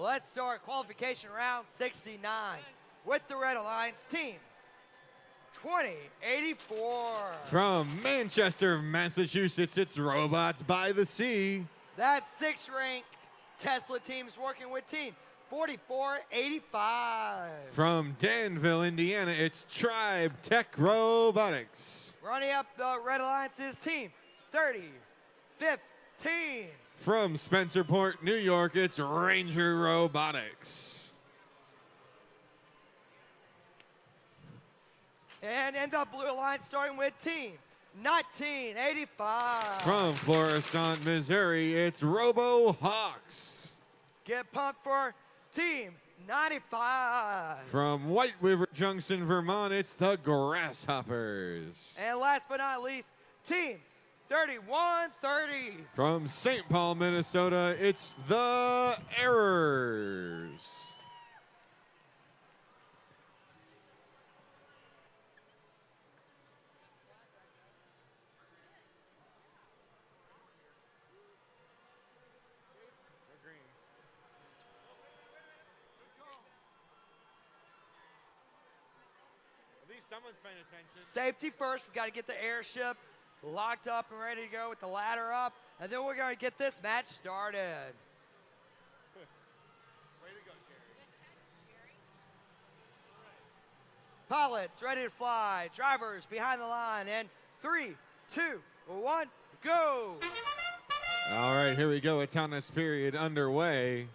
Let's start qualification round 69 with the Red Alliance team. 2084. From Manchester, Massachusetts, it's Robots by the Sea. That 6th ranked Tesla team is working with team 4485. From Danville, Indiana, it's Tribe Tech Robotics. Running up the Red Alliance's team 3015. From Spencerport, New York, it's Ranger Robotics. And end up Blue Alliance starting with team 1985. From Florissant, Missouri, it's Robo Hawks. Get pumped for team 95. From White River Junction, Vermont, it's the Grasshoppers. And last but not least, team 3130. From St. Paul, Minnesota, it's the Errors. Someone's paying attention. Safety first. We got to get the airship locked up and ready to go with the ladder up. And then we're going to get this match started. Way to go, Jerry. Pilots ready to fly. Drivers behind the line. And 3, 2, 1, go. All right, here we go. Autonomous period underway.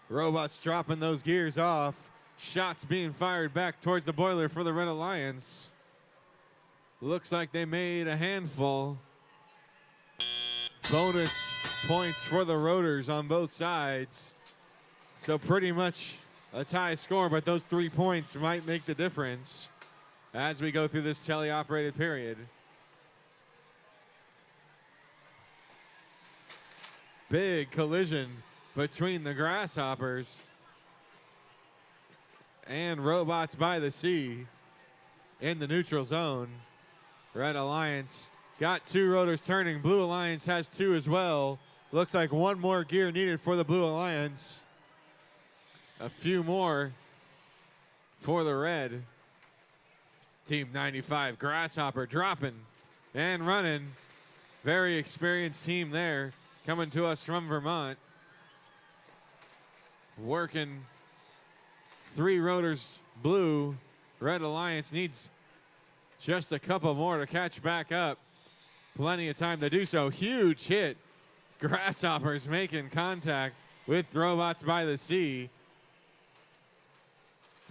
Robots dropping those gears off. Shots being fired back towards the boiler for the Red Alliance. Looks like they made a handful. Bonus points for the rotors on both sides. So pretty much a tie score, but those 3 points might make the difference as we go through this teleoperated period. Big collision between the Grasshoppers and Robots by the Sea in the neutral zone. Red Alliance got 2 rotors turning. Blue Alliance has 2 as well. Looks like 1 more gear needed for the Blue Alliance. A few more for the Red. Team 95, Grasshopper dropping and running. Very experienced team there, coming to us from Vermont. Working 3 rotors blue. Red Alliance needs just a couple more to catch back up. Plenty of time to do so. Huge hit. Grasshoppers making contact with Robots by the Sea.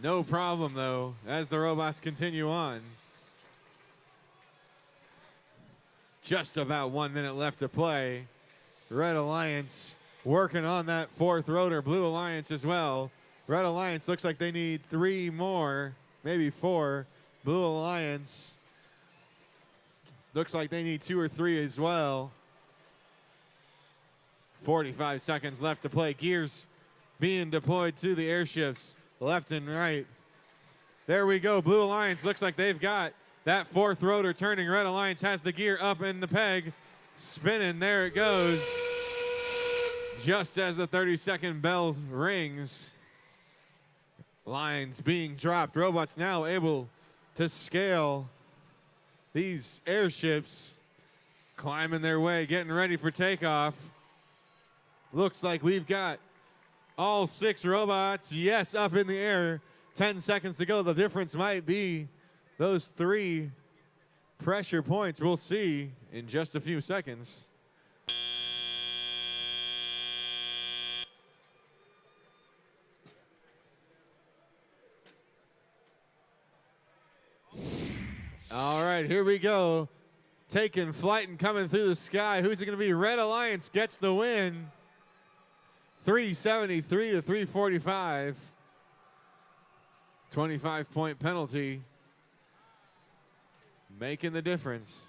No problem, though, as the Robots continue on. Just about 1 minute left to play. Red Alliance working on that 4th rotor. Blue Alliance as well. Red Alliance looks like they need 3 more, maybe 4. Blue Alliance looks like they need 2 or 3 as well. 45 seconds left to play. Gears being deployed to the airships left and right. There we go. Blue Alliance looks like they've got that 4th rotor turning. Red Alliance has the gear up in the peg. Spinning. There it goes. Just as the 30-second bell rings. Lines being dropped. Robots now able to scale these airships, climbing their way, getting ready for takeoff. Looks like we've got all 6 robots, yes, up in the air. 10 seconds to go. The difference might be those 3 pressure points. We'll see in just a few seconds. All right, here we go. Taking flight and coming through the sky. Who's it going to be? Red Alliance gets the win. 373 to 345. 25-point penalty. Making the difference.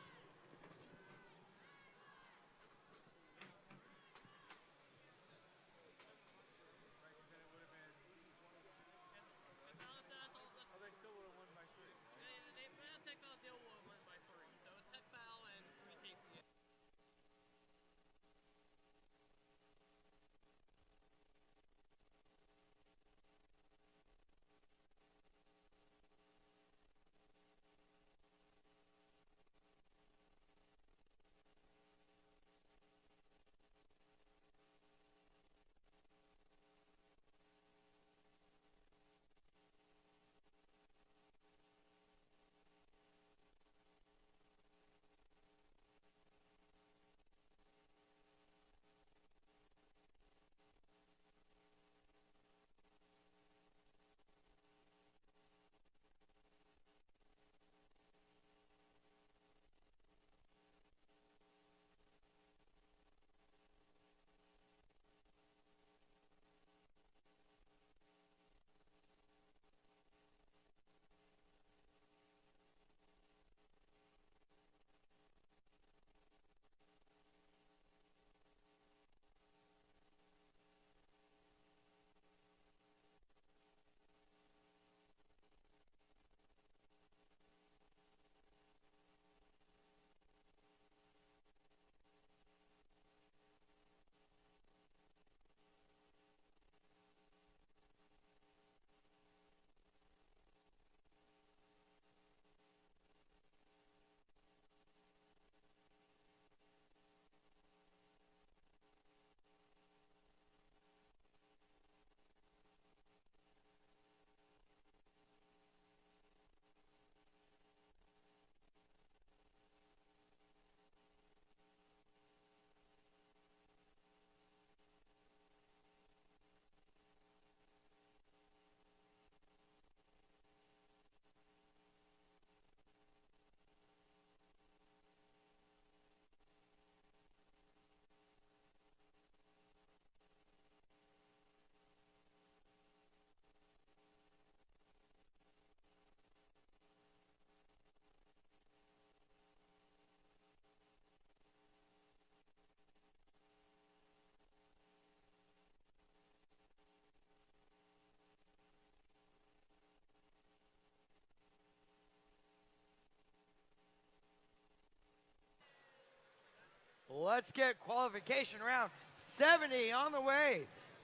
let's get qualification round 70 on the way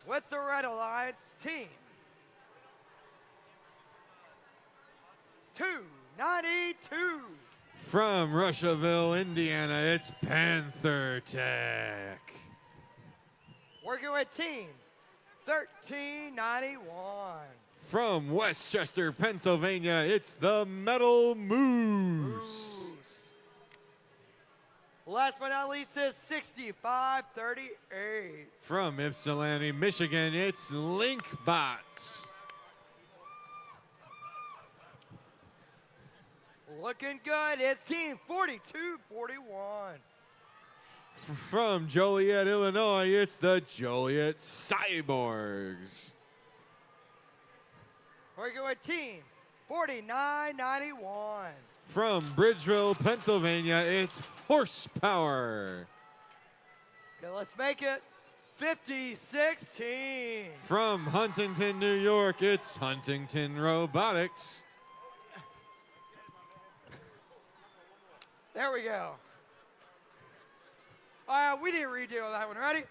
with the Red Alliance team. 292. From Russiaville, Indiana, it's Panther Tech. Working with team 1391. From Westchester, Pennsylvania, it's the Metal Moose. Last but not least is 6538. From Ypsilanti, Michigan, it's Linkbots. Looking good. It's team 4241. From Joliet, Illinois, it's the Joliet Cyborgs. Working with team 4991. From Bridgeville, Pennsylvania, it's Horsepower. Okay, let's make it 5016. From Huntington, New York, it's Huntington Robotics. There we go. All right, we didn't redo that one. Ready?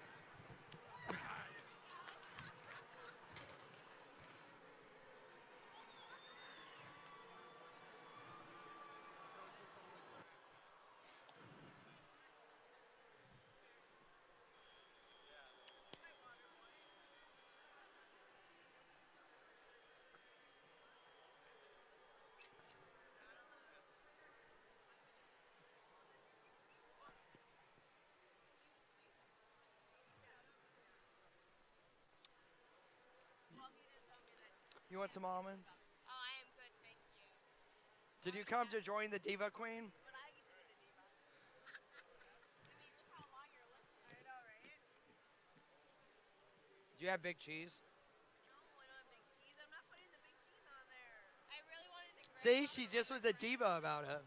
You want some almonds? Oh, I am good, thank you. Did you come to join the Diva Queen? But I get to be the diva. I mean, look how long your list is. I know, right? Do you have big cheese? No, I don't have big cheese. I'm not putting the big cheese on there. I really wanted the See, she just was a diva about it.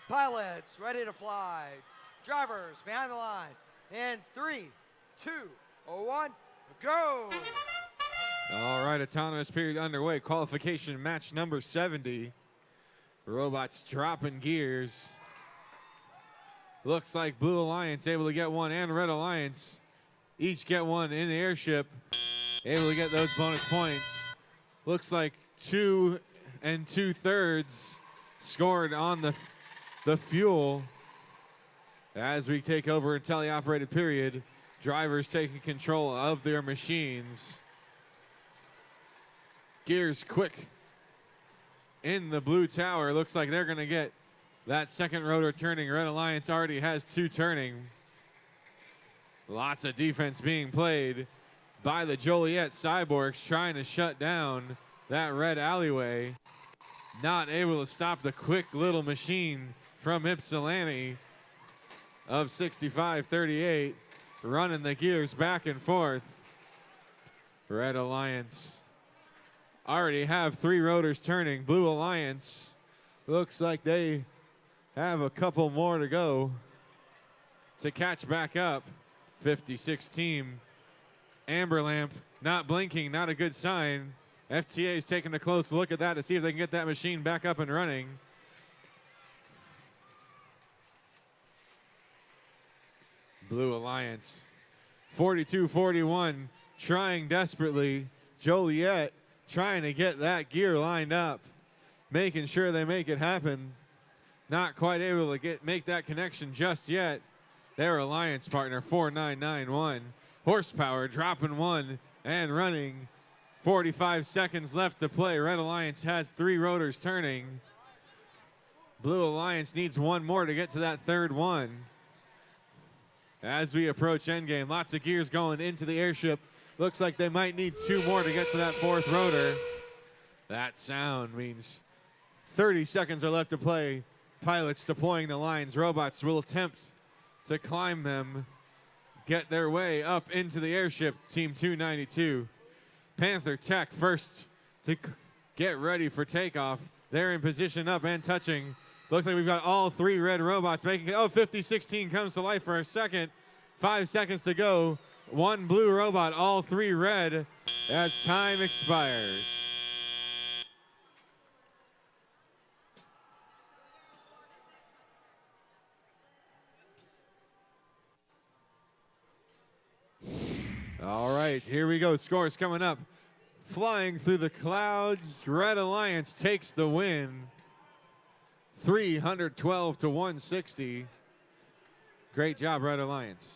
Pilots ready to fly. Drivers behind the line. In 3, 2, 1, go! All right, autonomous period underway. Qualification match number 70. Robots dropping gears. Looks like Blue Alliance able to get one and Red Alliance each get one in the airship. Able to get those bonus points. Looks like 2 2/3 scored on the fuel. As we take over in teleoperated period, drivers taking control of their machines. Gears quick in the blue tower. Looks like they're going to get that second rotor turning. Red Alliance already has 2 turning. Lots of defense being played by the Joliet Cyborgs, trying to shut down that red alleyway. Not able to stop the quick little machine from Ypsilanti of 6538, running the gears back and forth. Red Alliance already have 3 rotors turning. Blue Alliance looks like they have a couple more to go to catch back up. 56 team. Amber lamp not blinking, not a good sign. FTA is taking a close look at that to see if they can get that machine back up and running. Blue Alliance 42-41, trying desperately. Joliet trying to get that gear lined up, making sure they make it happen. not quite able to make that connection just yet. Their alliance partner, 4991. Horsepower dropping one and running. 45 seconds left to play. Red Alliance has 3 rotors turning. Blue Alliance needs one more to get to that third one. As we approach endgame, lots of gears going into the airship. Looks like they might need 2 more to get to that 4th rotor. That sound means 30 seconds are left to play. Pilots deploying the lines. Robots will attempt to climb them, get their way up into the airship. Team 292. Panther Tech first to get ready for takeoff. They're in position up and touching. Looks like we've got all 3 red robots making it. Oh, 5016 comes to life for a second. 5 seconds to go. 1 blue robot, all 3 red as time expires. All right, here we go. Scores coming up. Flying through the clouds, Red Alliance takes the win. 312 to 160. Great job, Red Alliance.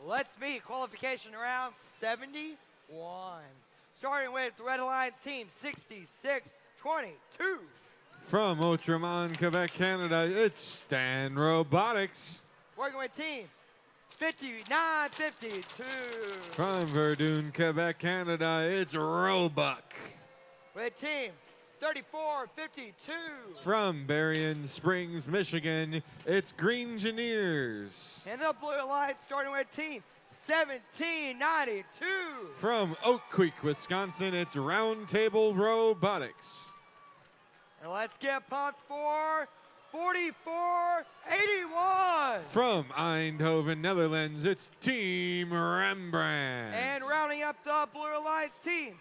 Let's meet qualification round 71. Starting with the Red Alliance team, 6622. From Outremont, Quebec, Canada, it's Stan Robotics. Working with team 5952. From Verdun, Quebec, Canada, it's Roebuck. With team 3452. From Berrien Springs, Michigan, it's Green Engineers. And the Blue Alliance starting with team 1792. From Oak Creek, Wisconsin, it's Roundtable Robotics. And let's get pumped for 4481. From Eindhoven, Netherlands, it's Team Rembrandt. And rounding up the Blue Alliance team,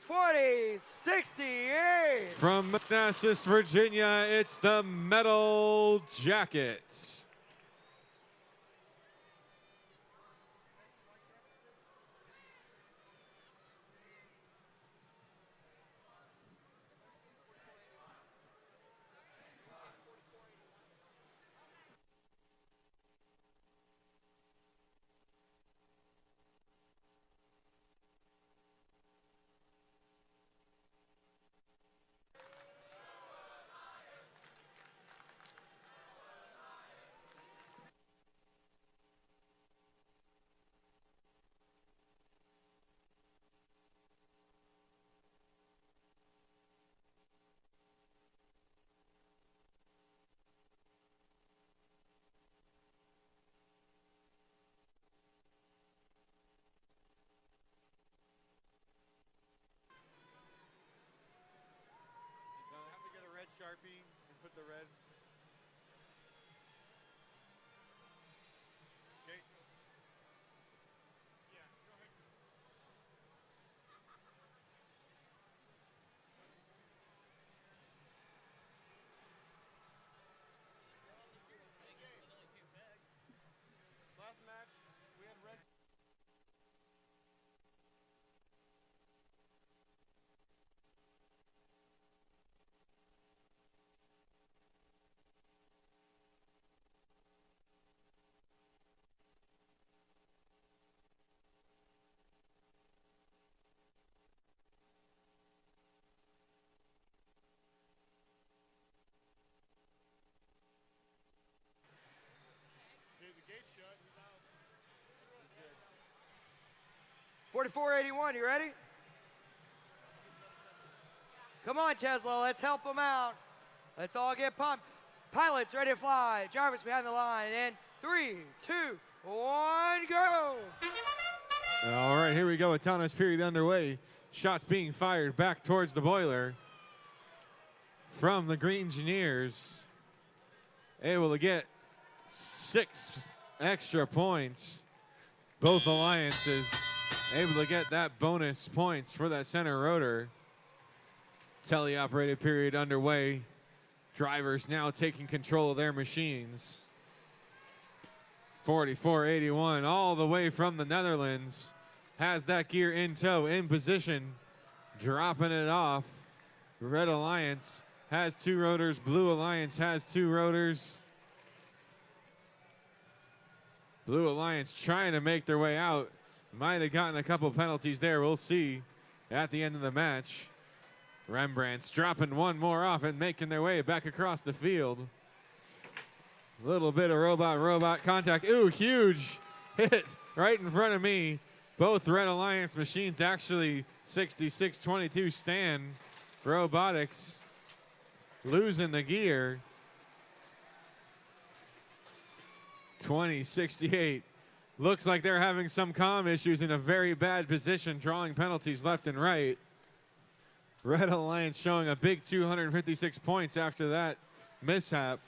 2068. From Manassas, Virginia, it's the Metal Jackets. Sharpie and put the red. Okay. Last match, we had red. Okay, the gate's shut. He's out. 4481, you ready? Come on, Tesla, let's help them out. Let's all get pumped. Pilots ready to fly. Drivers behind the line. And 3, 2, 1, go. All right, here we go. Autonomous period underway. Shots being fired back towards the boiler from the Green Engineers. Able to get 6 extra points. Both alliances able to get that bonus points for that center rotor. Teleoperated period underway. Drivers now taking control of their machines. 4481 all the way from the Netherlands has that gear in tow, in position, dropping it off. Red Alliance has 2 rotors. Blue Alliance has 2 rotors. Blue Alliance trying to make their way out. Might have gotten a couple penalties there. We'll see at the end of the match. Rembrandt's dropping one more off and making their way back across the field. A little bit of robot contact. Ooh, huge hit right in front of me. Both Red Alliance machines actually 6622 Stan Robotics losing the gear. 2068. Looks like they're having some comm issues, in a very bad position, drawing penalties left and right. Red Alliance showing a big 256 points after that mishap.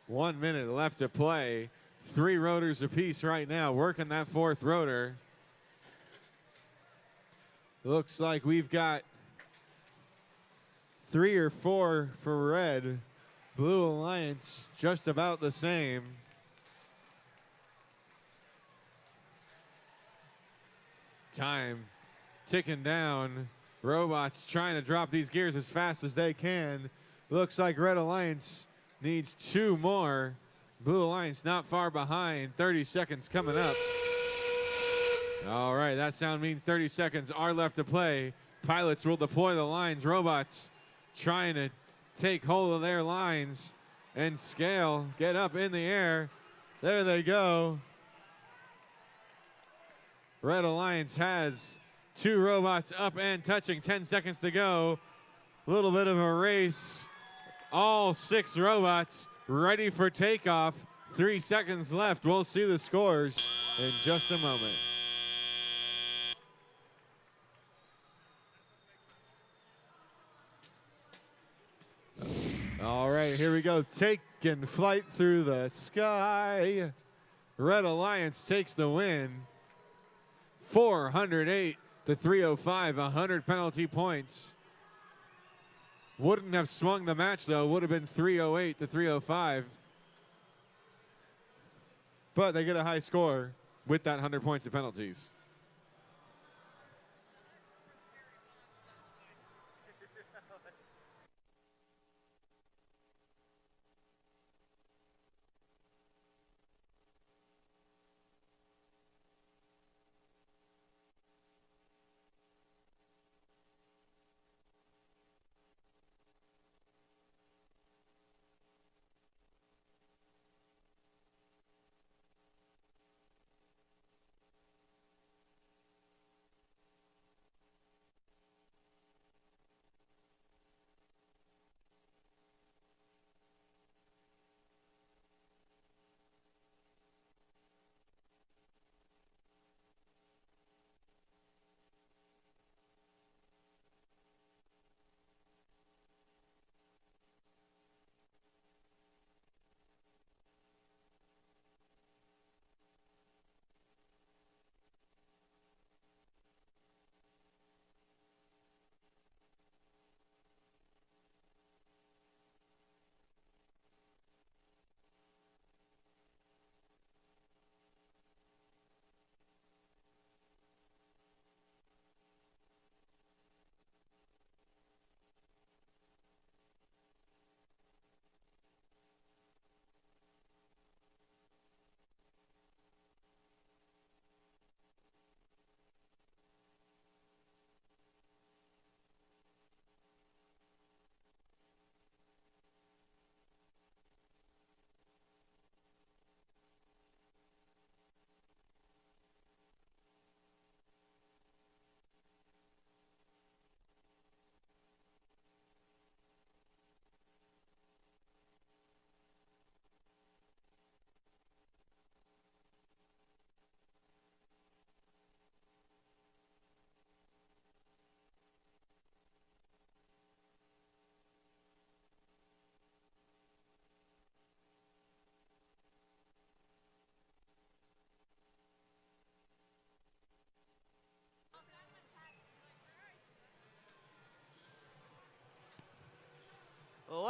1 minute left to play. 3 rotors apiece right now, working that 4th rotor. Looks like we've got 3 or 4 for Red. Blue Alliance just about the same. Time ticking down. Robots trying to drop these gears as fast as they can. Looks like Red Alliance needs 2 more. Blue Alliance not far behind. 30 seconds coming up. All right, that sound means 30 seconds are left to play. Pilots will deploy the lines. Robots trying to take hold of their lines and scale. Get up in the air. There they go. Red Alliance has 2 robots up and touching. 10 seconds to go. A little bit of a race. All 6 robots ready for takeoff. 3 seconds left. We'll see the scores in just a moment. All right, here we go. Taking flight through the sky. Red Alliance takes the win. 408 to 305, 100 penalty points. Wouldn't have swung the match, though. Would have been 308 to 305. But they get a high score with that 100 points of penalties.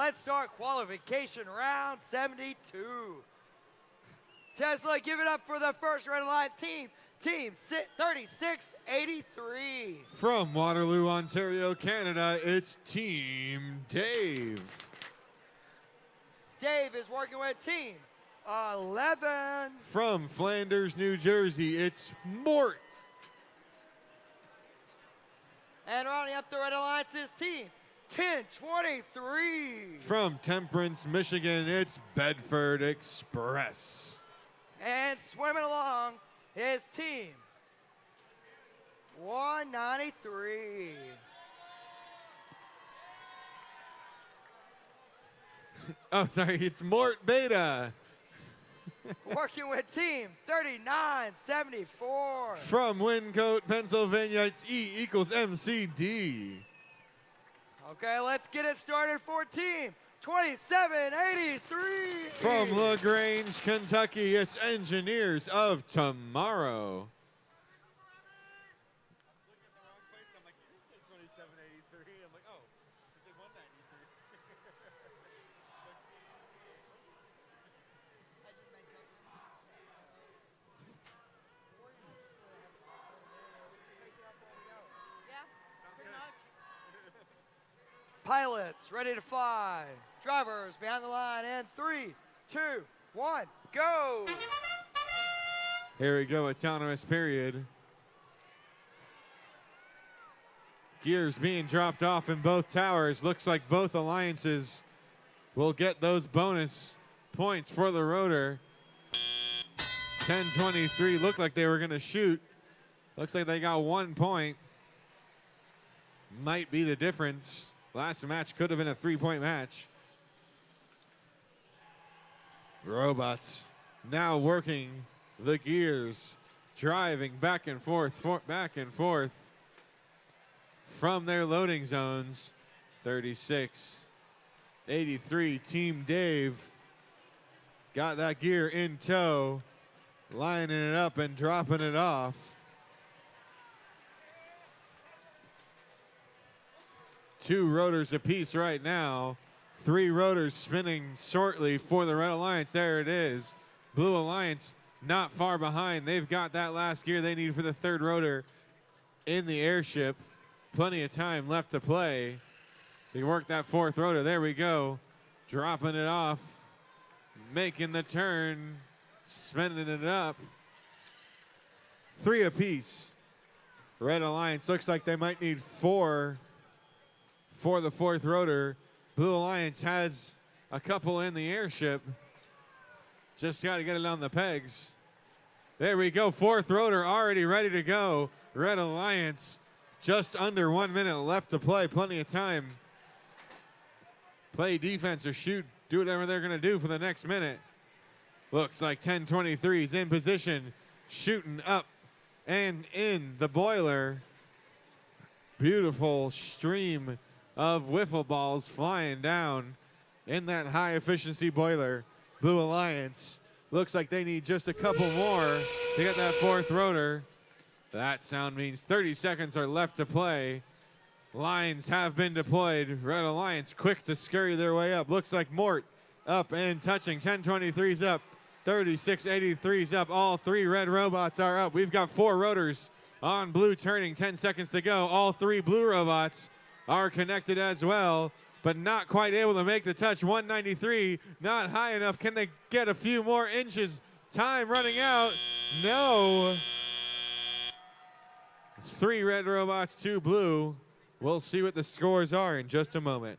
let's start qualification round 72. Tesla, give it up for the first Red Alliance team. Team 3683. From Waterloo, Ontario, Canada, it's Team Dave. Dave is working with team 11. From Flanders, New Jersey, it's Mort. And rounding up the Red Alliance's team 1023. From Temperance, Michigan, it's Bedford Express. And swimming along is team 193. Oh, sorry, it's Mort Beta. Working with team 3974. From Wyncote, Pennsylvania, it's E equals MCD. Okay, let's get it started for team 2783. From LaGrange, Kentucky, it's Engineers of Tomorrow. Yeah, pretty much. Pilots ready to fly. Drivers behind the line in 3, 2, 1, go. Here we go, autonomous period. Gears being dropped off in both towers. Looks like both alliances will get those bonus points for the rotor. 10:23 looked like they were going to shoot. Looks like they got 1 point. Might be the difference. Last match could have been a 3-point match. Robots now working the gears, driving back and forth, back and forth from their loading zones. 36-83, Team Dave got that gear in tow, lining it up and dropping it off. Two rotors apiece right now. 3 rotors spinning shortly for the Red Alliance. There it is. Blue Alliance not far behind. They've got that last gear they need for the 3rd rotor in the airship. Plenty of time left to play. They work that 4th rotor. There we go. Dropping it off. Making the turn. Spinning it up. 3 apiece. Red Alliance looks like they might need 4 for the 4th rotor. Blue Alliance has a couple in the airship. Just got to get it on the pegs. There we go. 4th rotor already ready to go. Red Alliance just under 1 minute left to play. Plenty of time. Play defense or shoot. Do whatever they're going to do for the next minute. Looks like 10:23 is in position. Shooting up and in the boiler. Beautiful stream of wiffle balls flying down in that high efficiency boiler. Blue Alliance looks like they need just a couple more to get that 4th rotor. That sound means 30 seconds are left to play. Lines have been deployed. Red Alliance quick to scurry their way up. Looks like Mort up and touching. 10:23's up. 36:83's up. All 3 red robots are up. We've got 4 rotors on blue turning. 10 seconds to go. All 3 blue robots are connected as well, but not quite able to make the touch. 193, not high enough. Can they get a few more inches? Time running out. No. 3 red robots, 2 blue. We'll see what the scores are in just a moment.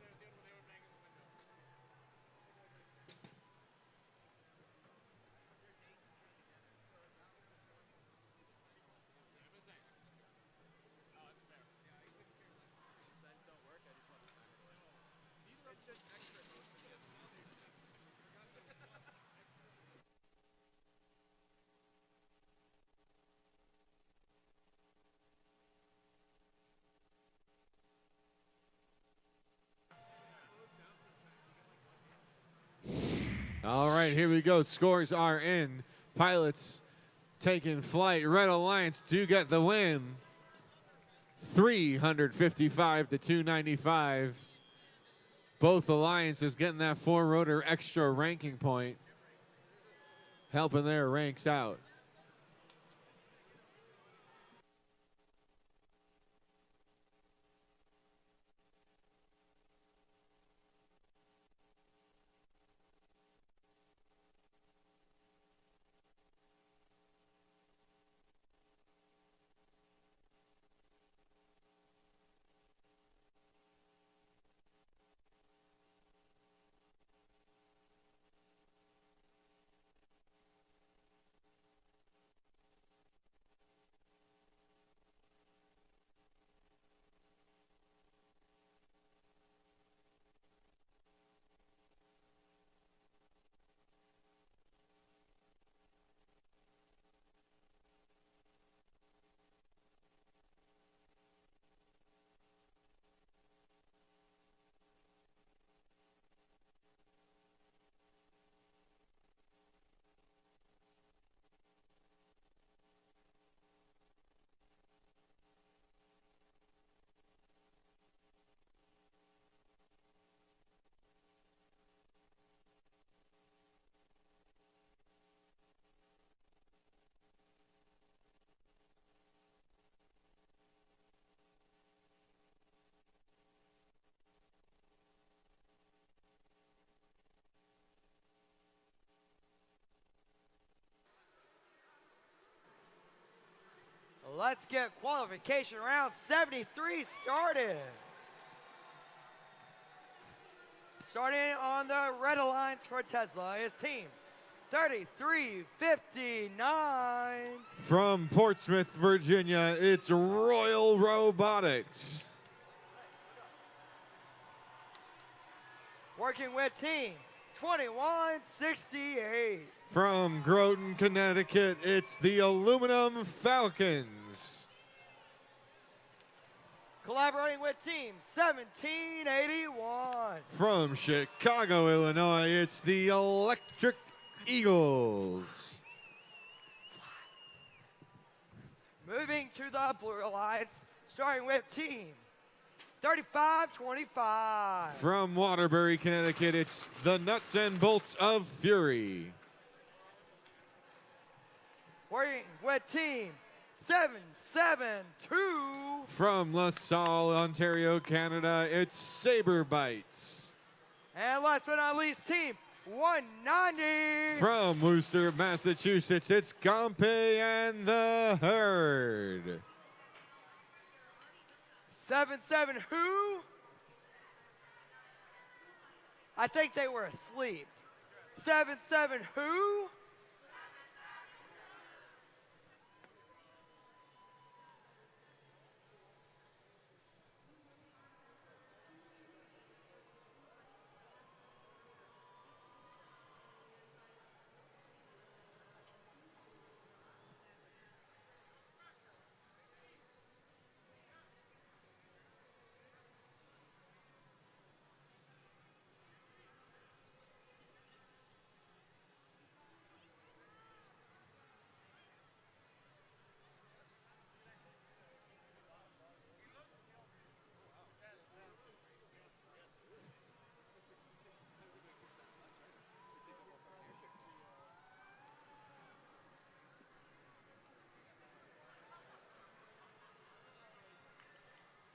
All right, here we go. Scores are in. Pilots taking flight. Red Alliance do get the win. 355 to 295. both alliances getting that 4-rotor extra ranking point, helping their ranks out. Let's get qualification round 73 started. Starting on the red alliance for Tesla is team 3359. From Portsmouth, Virginia, it's Royal Robotics. Working with team 2168. From Groton, Connecticut, it's the Aluminum Falcons. Collaborating with team 1781. From Chicago, Illinois, it's the Electric Eagles. Moving to the blue alliance, starting with team 3525. From Waterbury, Connecticut, it's the Nuts and Bolts of Fury. Working with team 772. From LaSalle, Ontario, Canada, it's Saber Bites. And last but not least, team 190. From Worcester, Massachusetts, it's Gompe and the Herd. 77 who? I think they were asleep. 77 who?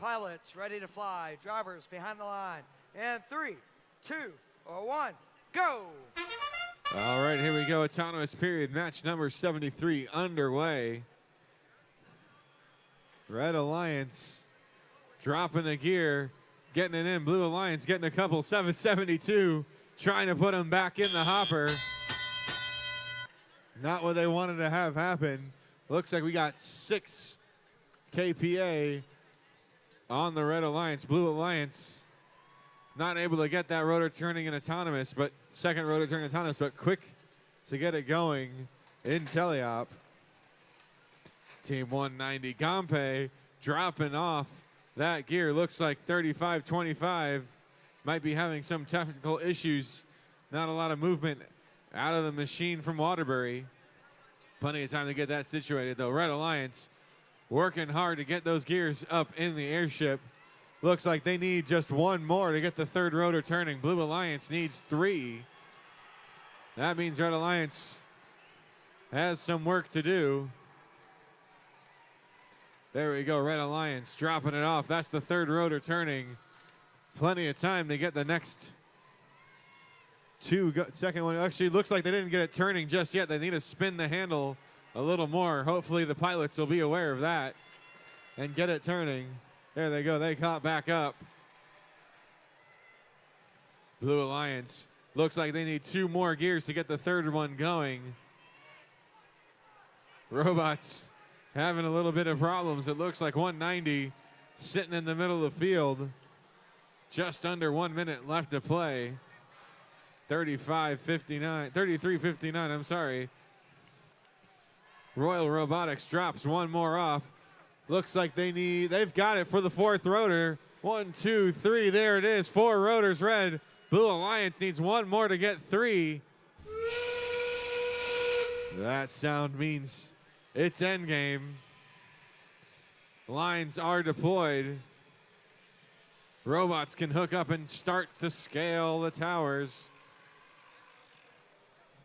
Pilots ready to fly. Drivers behind the line. And 3, 2, or 1, go! All right, here we go. Autonomous period, match number 73 underway. Red Alliance dropping a gear, getting it in. Blue Alliance getting a couple. 772, trying to put them back in the hopper. Not what they wanted to have happen. Looks like we got 6 KPA on the Red Alliance. Blue Alliance not able to get that rotor turning in autonomous, but second rotor turning autonomous, but quick to get it going in teleop. Team 190, Gompe dropping off that gear. Looks like 35-25 might be having some technical issues. Not a lot of movement out of the machine from Waterbury. Plenty of time to get that situated though. Red Alliance working hard to get those gears up in the airship. Looks like they need just one more to get the third rotor turning. Blue Alliance needs 3. That means Red Alliance has some work to do. There we go, Red Alliance dropping it off. That's the third rotor turning. Plenty of time to get the next second one. Actually, looks like they didn't get it turning just yet. They need to spin the handle a little more. Hopefully the pilots will be aware of that and get it turning. There they go. They caught back up. Blue Alliance looks like they need 2 more gears to get the third one going. Robots having a little bit of problems. It looks like 190 sitting in the middle of the field. Just under 1 minute left to play. 33:59, I'm sorry. Royal Robotics drops one more off. Looks like they've got it for the fourth rotor. 1, 2, 3, there it is. 4 rotors red. Blue Alliance needs 1 more to get 3. That sound means it's endgame. Lines are deployed. Robots can hook up and start to scale the towers.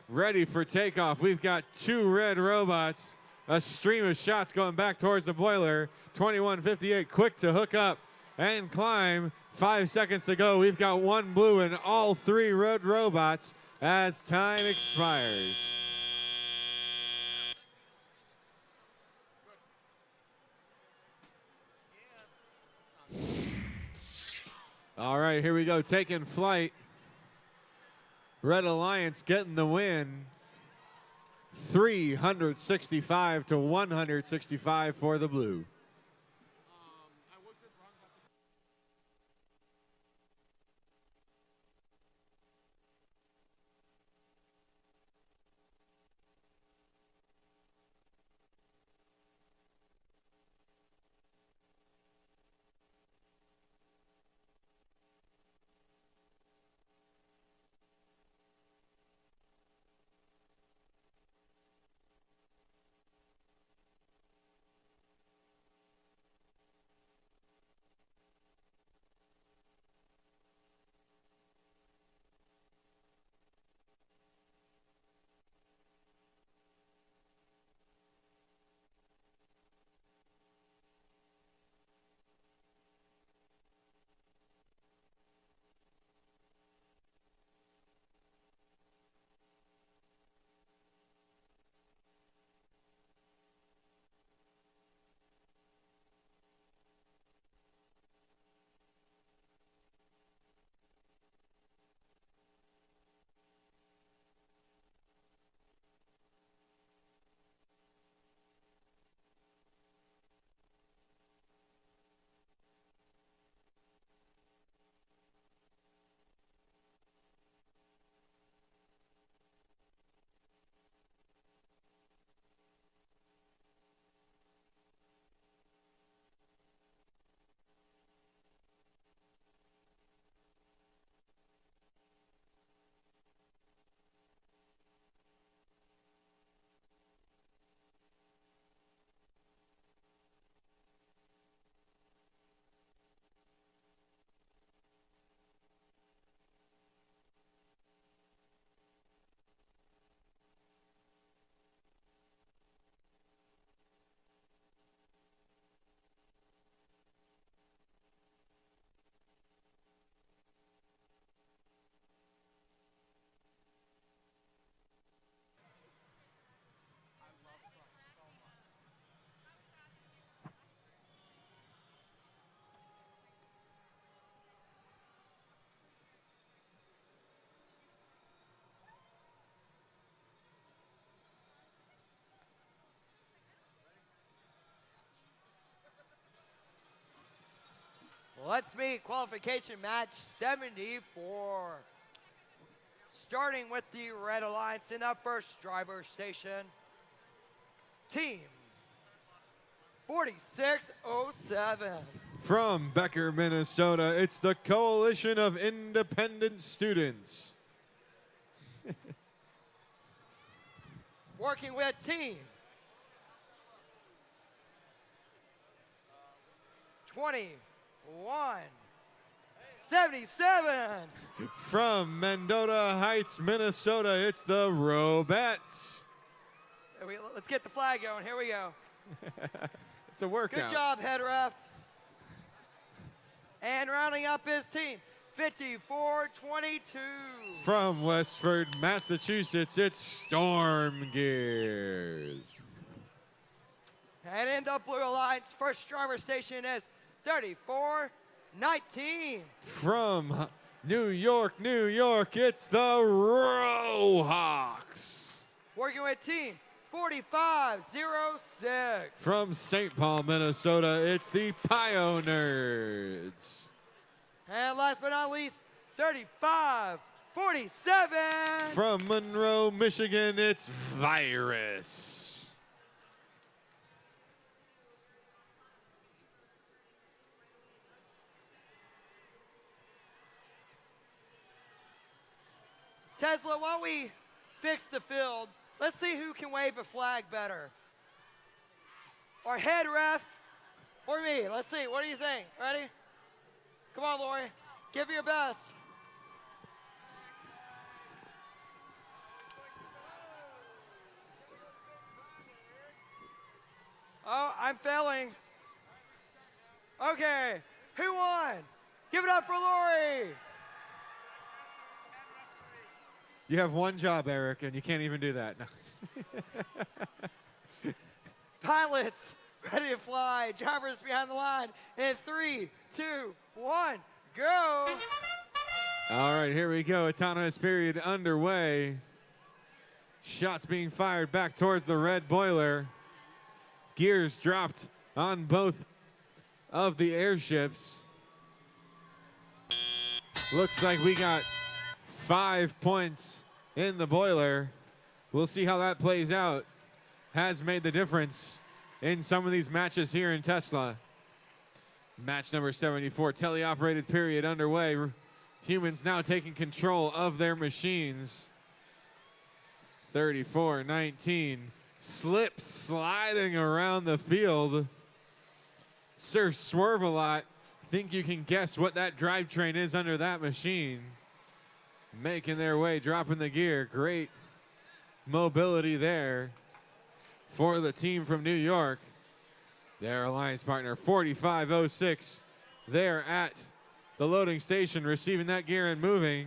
Ready for takeoff. We've got 2 red robots. A stream of shots going back towards the boiler. 21:58 quick to hook up and climb. 5 seconds to go. We've got 1 blue and all 3 red robots as time expires. All right, here we go, taking flight. Red Alliance getting the win. 365 to 165 for the blue. Let's meet qualification match 74. Starting with the Red Alliance in the first driver station. Team 4607. From Becker, Minnesota, it's the Coalition of Independent Students. Working with team 20 177. From Mendota Heights, Minnesota, it's the Robettes. Let's get the flag going. Here we go. It's a workout. Good job, head ref. And rounding up his team, 54-22. From Westford, Massachusetts, it's Storm Gears. And in the Blue Alliance, first driver station is 34-19. From New York, New York, it's the Rohawks. Working with team 45-06. From St. Paul, Minnesota, it's the Pio Nerds. And last but not least, 35-47. From Monroe, Michigan, it's Virus. Tesla, while we fix the field, let's see who can wave a flag better. Our head ref or me? Let's see. What do you think? Ready? Come on, Lori. Give it your best. Oh, I'm failing. Okay. Who won? Give it up for Lori. You have one job, Eric, and you can't even do that. No. Pilots, ready to fly. Drivers behind the line. In 3, 2, 1, go. All right, here we go. Autonomous period underway. Shots being fired back towards the red boiler. Gears dropped on both of the airships. Looks like we got 5 points in the boiler. We'll see how that plays out. Has made the difference in some of these matches here in Tesla. Match number 74, teleoperated period underway. Humans now taking control of their machines. 34-19. Slip sliding around the field. Sir Swerve-A-Lot, think you can guess what that drivetrain is under that machine. Making their way, dropping the gear. Great mobility there for the team from New York. Their alliance partner, 4506. They're at the loading station, receiving that gear and moving.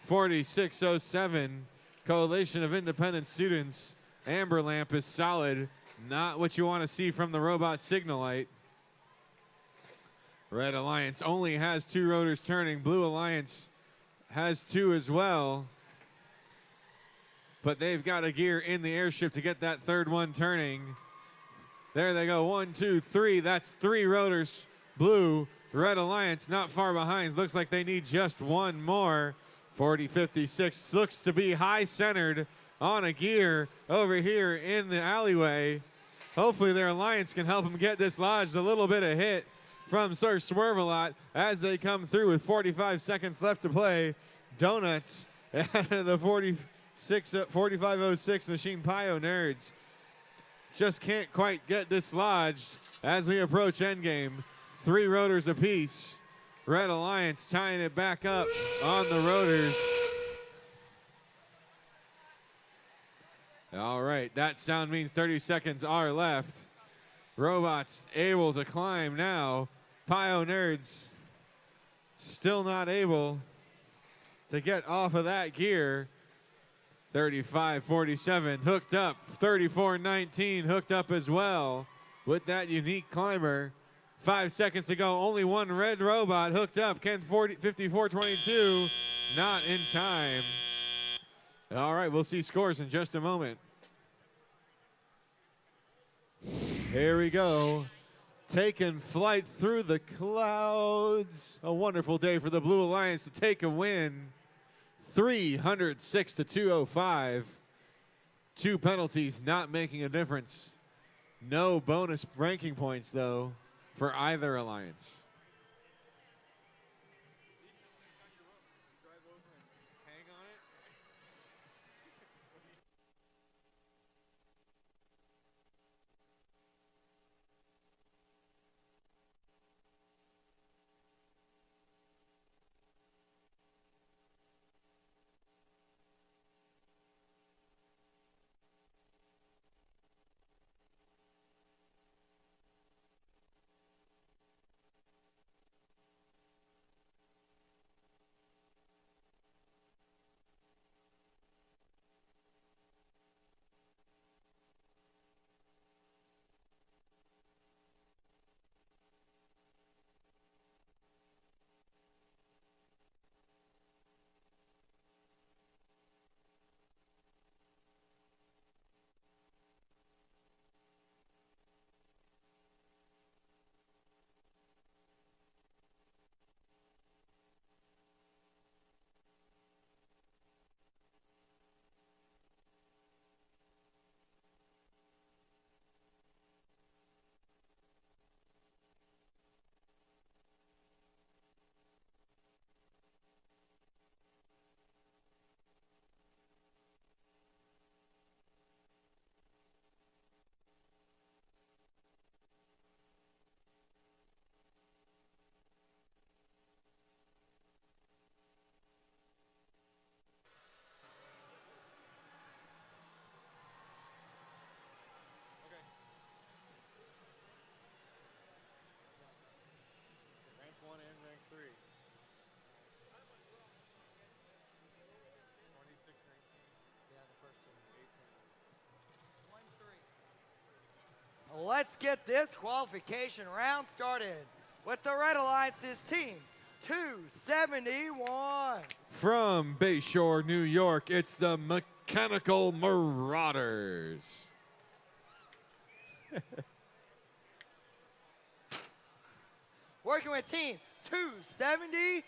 4607. Coalition of Independent Students. Amber lamp is solid. Not what you want to see from the robot signal light. Red Alliance only has 2 rotors turning. Blue Alliance has 2 as well. But they've got a gear in the airship to get that third one turning. There they go. 1, 2, 3. That's 3 rotors. Blue, Red Alliance not far behind. Looks like they need just one more. 4056 looks to be high centered on a gear over here in the alleyway. Hopefully their alliance can help them get dislodged. A little bit of hit from Sir Swerve-A-Lot as they come through with 45 seconds left to play. Donuts at the 4506 machine. Pio Nerds just can't quite get dislodged as we approach endgame. 3 rotors apiece. Red Alliance tying it back up on the rotors. All right, that sound means 30 seconds are left. Robots able to climb now. Pio Nerds still not able to get off of that gear. 35-47 hooked up. 34-19 hooked up as well with that unique climber. 5 seconds to go. Only one red robot hooked up. Ken 54-22. Not in time. All right, we'll see scores in just a moment. Here we go. Taking flight through the clouds. A wonderful day for the Blue Alliance to take a win. 306-205. 2 penalties not making a difference. No bonus ranking points, though, for either alliance. let's get this qualification round started with the Red Alliance's team 271. From Bayshore, New York, it's the Mechanical Marauders. Working with team 272.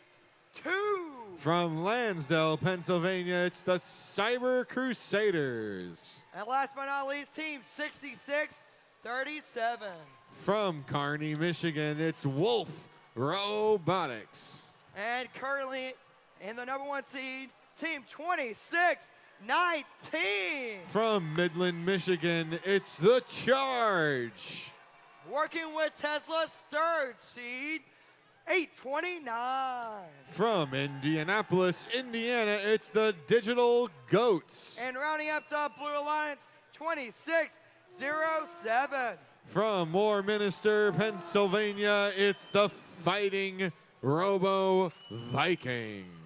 From Lansdale, Pennsylvania, it's the Cyber Crusaders. And last but not least, team 6637. From Kearney, Michigan, it's Wolf Robotics. And currently in the number 1 seed, team 2619. From Midland, Michigan, it's the Charge. Working with Tesla's 3rd seed, 829. From Indianapolis, Indiana, it's the Digital Goats. And rounding up the Blue Alliance, 2607. From Warminster, Pennsylvania, it's the Fighting Robo Vikings.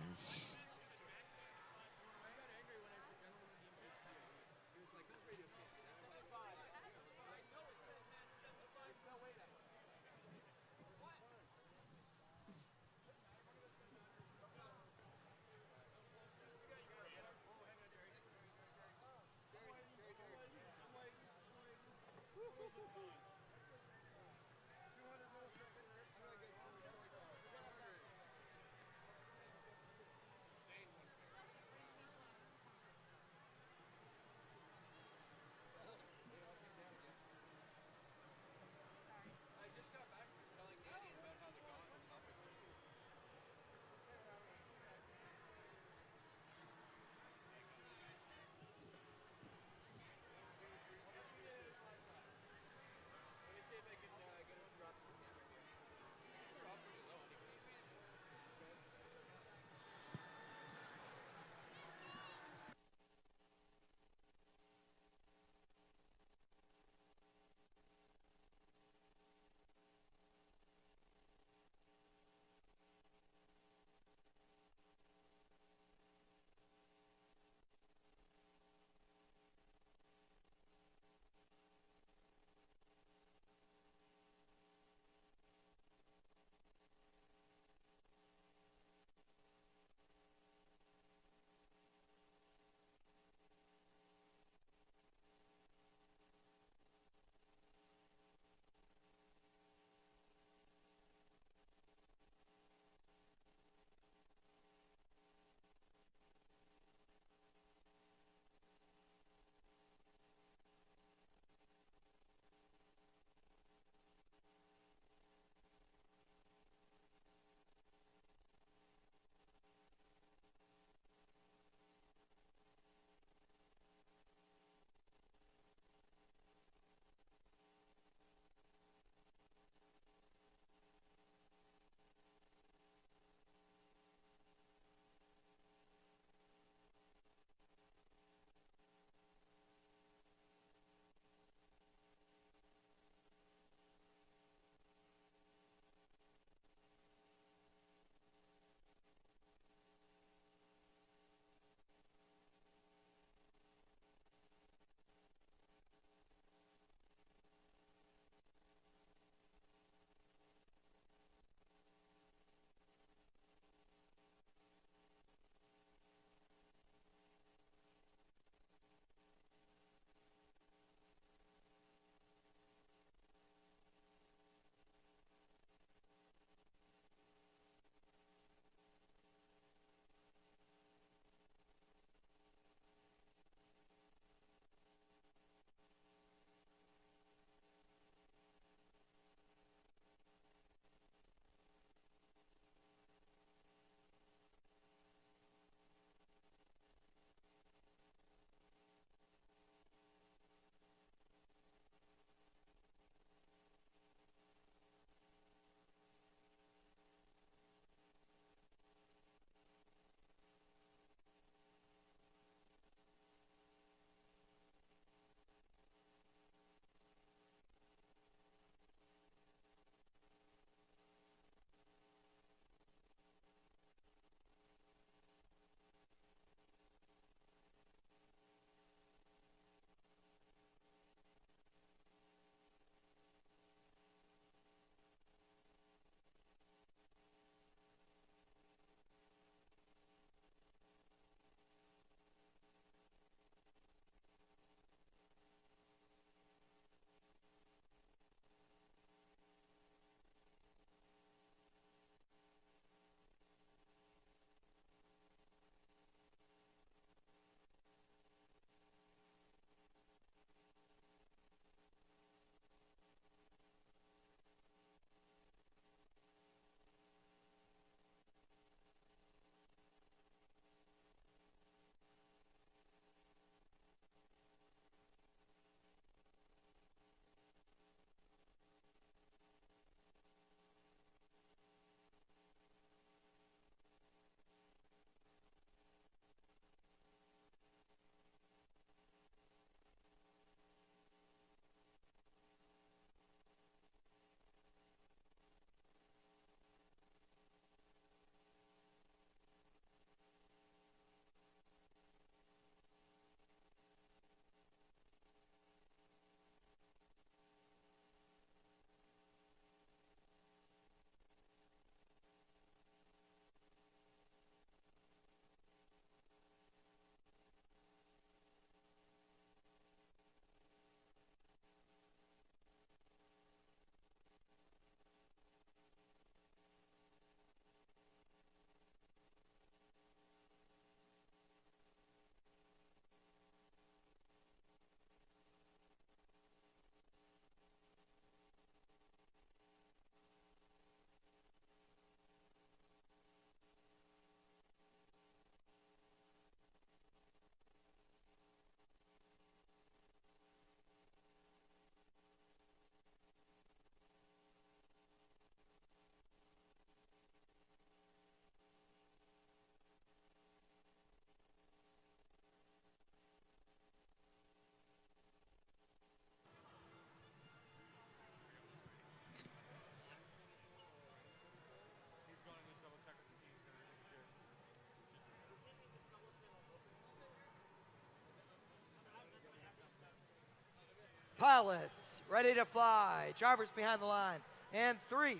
Pilots, ready to fly. Drivers behind the line. And 3,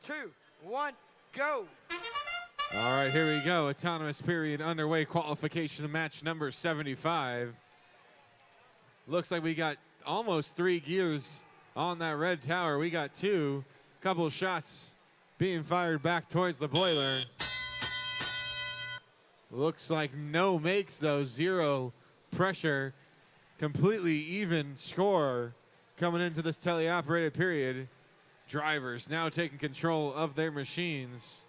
2, 1, go. All right, here we go. Autonomous period underway. Qualification match number 75. Looks like we got almost 3 gears on that red tower. We got 2. Couple shots being fired back towards the boiler. Looks like no makes though. 0 pressure. Completely even score coming into this teleoperated period. Drivers now taking control of their machines,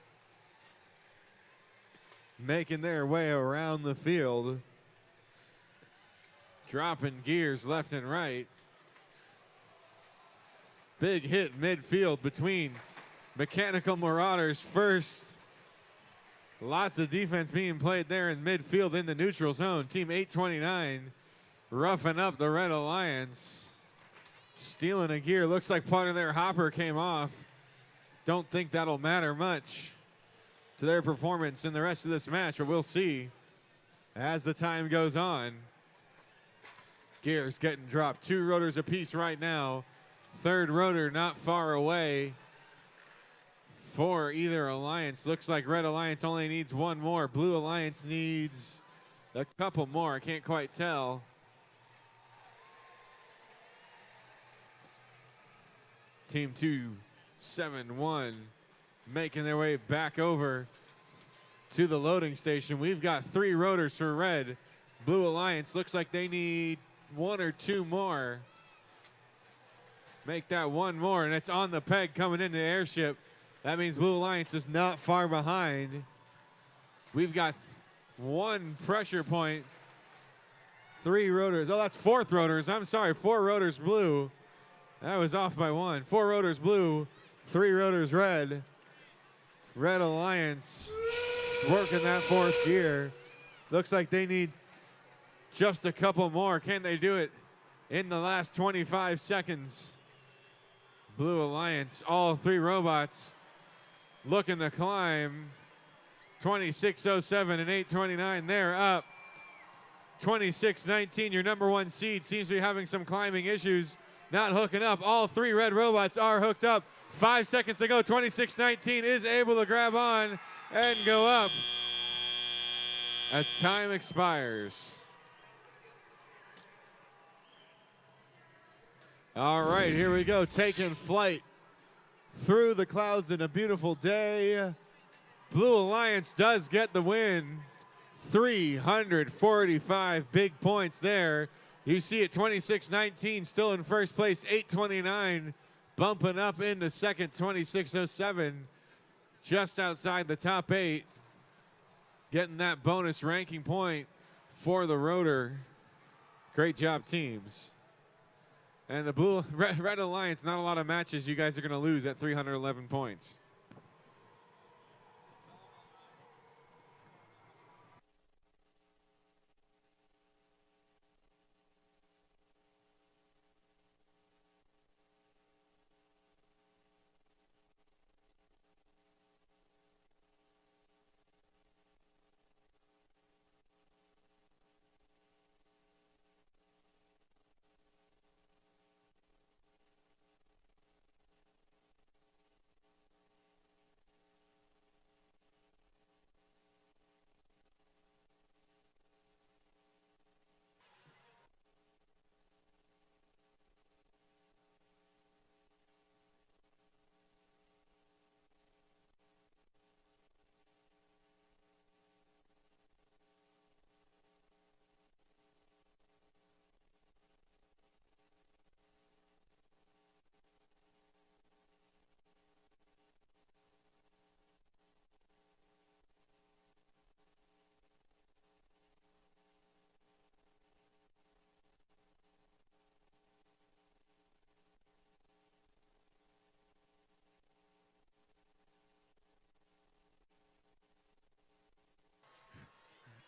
making their way around the field, dropping gears left and right. Big hit midfield between Mechanical Marauders first. Lots of defense being played there in midfield in the neutral zone. Team 829 roughing up the Red Alliance. Stealing a gear. Looks like part of their hopper came off. Don't think that'll matter much to their performance in the rest of this match, but we'll see as the time goes on. Gears getting dropped. 2 rotors apiece right now. 3rd rotor not far away for either alliance. Looks like Red Alliance only needs 1 more. Blue Alliance needs a couple more. I can't quite tell. Team 271 making their way back over to the loading station. We've got 3 rotors for Red. Blue Alliance looks like they need 1 or 2 more. Make that 1 more, and it's on the peg coming into the airship. That means Blue Alliance is not far behind. We've got 1 pressure point. 3 rotors. Oh, that's 4th rotors. I'm sorry, 4 rotors blue. That was off by 1. 4 rotors blue, 3 rotors red. Red Alliance working that 4th gear. Looks like they need just a couple more. Can they do it in the last 25 seconds? Blue Alliance, all 3 robots looking to climb. 2607 and 829, they're up. 2619, your number 1 seed, seems to be having some climbing issues. Not hooking up. All 3 red robots are hooked up. 5 seconds to go. 2619 is able to grab on and go up as time expires. All right, here we go. Taking flight through the clouds in a beautiful day. Blue Alliance does get the win. 345 big points there. You see it, 2619 still in first place, 829 bumping up into second, 2607 just outside the top 8, getting that bonus ranking point for the rotor. Great job, teams. And the Red Alliance, not a lot of matches you guys are going to lose at 311 points.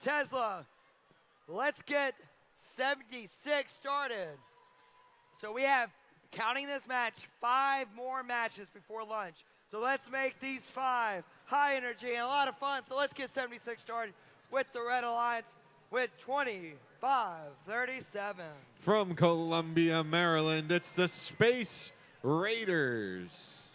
Tesla, let's get 76 started. So we have, counting this match, 5 more matches before lunch. So let's make these 5 high energy and a lot of fun. So let's get 76 started with the Red Alliance with 25 5:37. From Columbia, Maryland, it's the Space Raiders.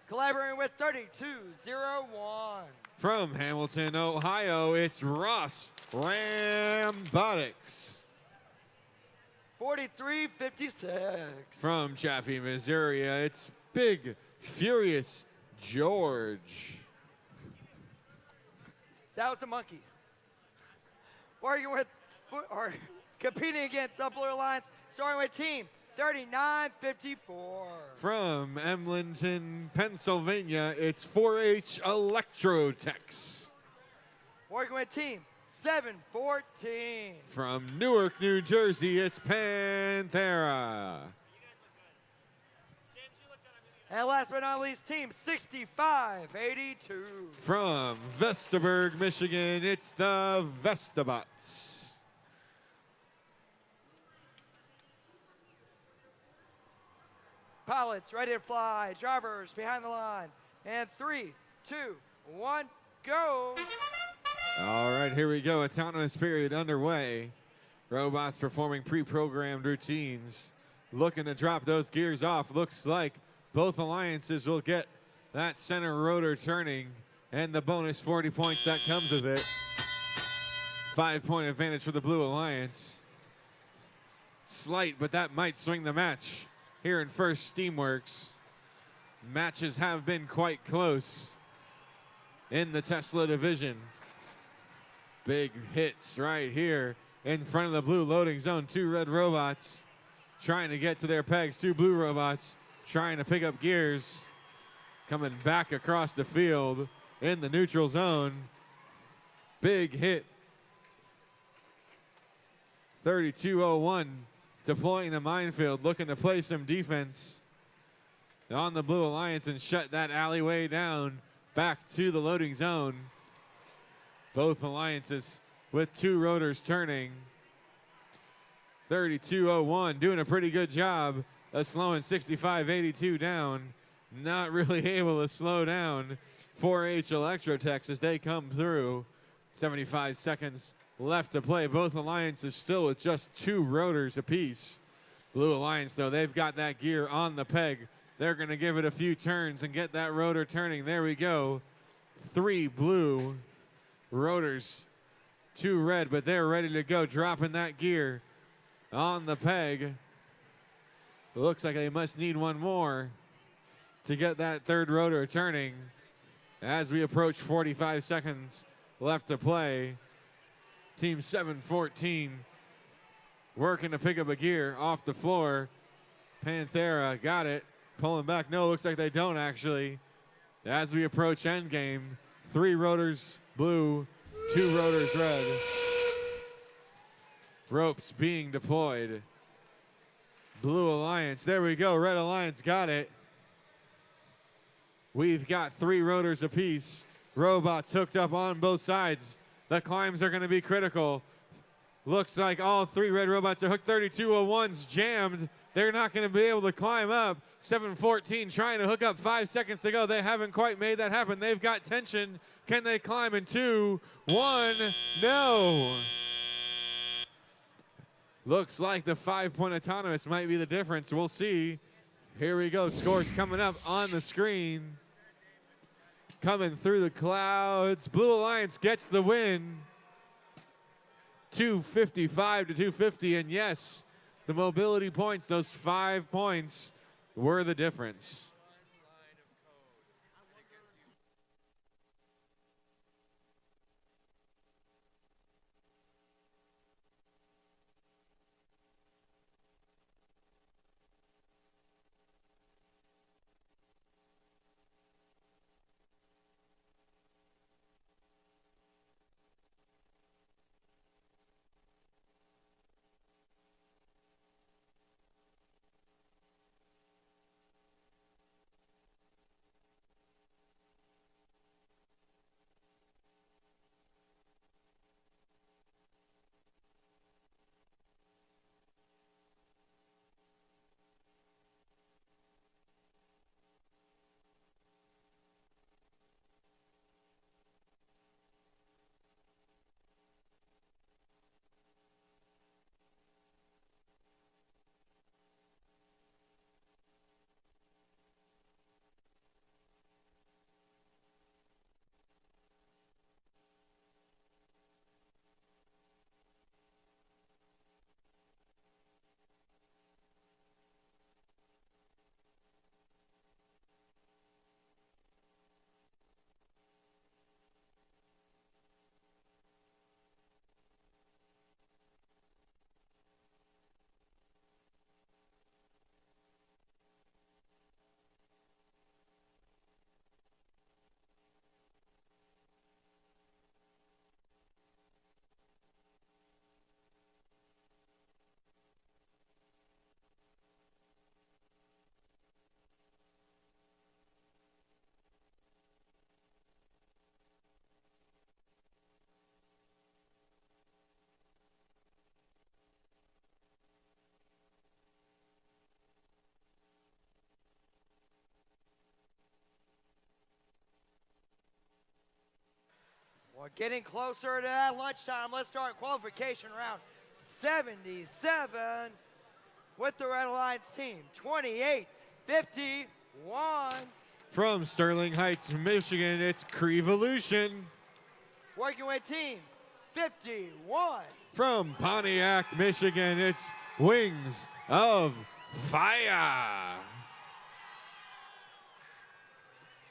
Collaborating with 3201. From Hamilton, Ohio, it's Ross Rambotics. 4356. From Chaffee, Missouri, it's Big Furious George. That was a monkey. Working with, or competing against the Blue Alliance, starting with team 3954. From Emlenton, Pennsylvania, it's 4-H Electrotechs. Working with team 714. From Newark, New Jersey, it's Panthera. And last but not least, team 6582. From Vestaburg, Michigan, it's the Vestabots. Pilots ready to fly. Drivers behind the line. And 3, 2, 1, go. All right, here we go. Autonomous period underway. Robots performing pre-programmed routines. Looking to drop those gears off. Looks like both alliances will get that center rotor turning and the bonus 40 points that comes with it. 5-point advantage for the Blue Alliance. Slight, but that might swing the match here in First Steamworks. Matches have been quite close in the Tesla division. Big hits right here in front of the blue loading zone. 2 red robots trying to get to their pegs. 2 blue robots trying to pick up gears. Coming back across the field in the neutral zone. Big hit. 3201 deploying the minefield, looking to play some defense on the Blue Alliance and shut that alleyway down back to the loading zone. Both alliances with 2 rotors turning. 3201 doing a pretty good job of slowing 6582 down. Not really able to slow down 4-H Electrotechs as they come through. 75 seconds left to play. Both alliances still with just 2 rotors apiece. Blue Alliance, though, they've got that gear on the peg. They're going to give it a few turns and get that rotor turning. There we go. 3 blue rotors, 2 red, but they're ready to go, dropping that gear on the peg. It looks like they must need 1 more to get that 3rd rotor turning as we approach 45 seconds left to play. Team 714 working to pick up a gear off the floor. Panthera got it, pulling back. No, looks like they don't actually. As we approach endgame, 3 rotors blue, 2 rotors red. Ropes being deployed. Blue Alliance, there we go. Red Alliance got it. We've got 3 rotors apiece. Robots hooked up on both sides. The climbs are going to be critical. Looks like all 3 red robots are hooked. 3201's jammed. They're not going to be able to climb up. 714 trying to hook up. 5 seconds to go. They haven't quite made that happen. They've got tension. Can they climb in 2, 1? No. Looks like the 5-point autonomous might be the difference. We'll see. Here we go. Scores coming up on the screen. Coming through the clouds. Blue Alliance gets the win. 255 to 250. And yes, the mobility points, those 5 points, were the difference. We're getting closer to that lunchtime. Let's start qualification round 77 with the Red Alliance team. 28-51. From Sterling Heights, Michigan, it's Creevolution. Working with team 51. From Pontiac, Michigan, it's Wings of Fire.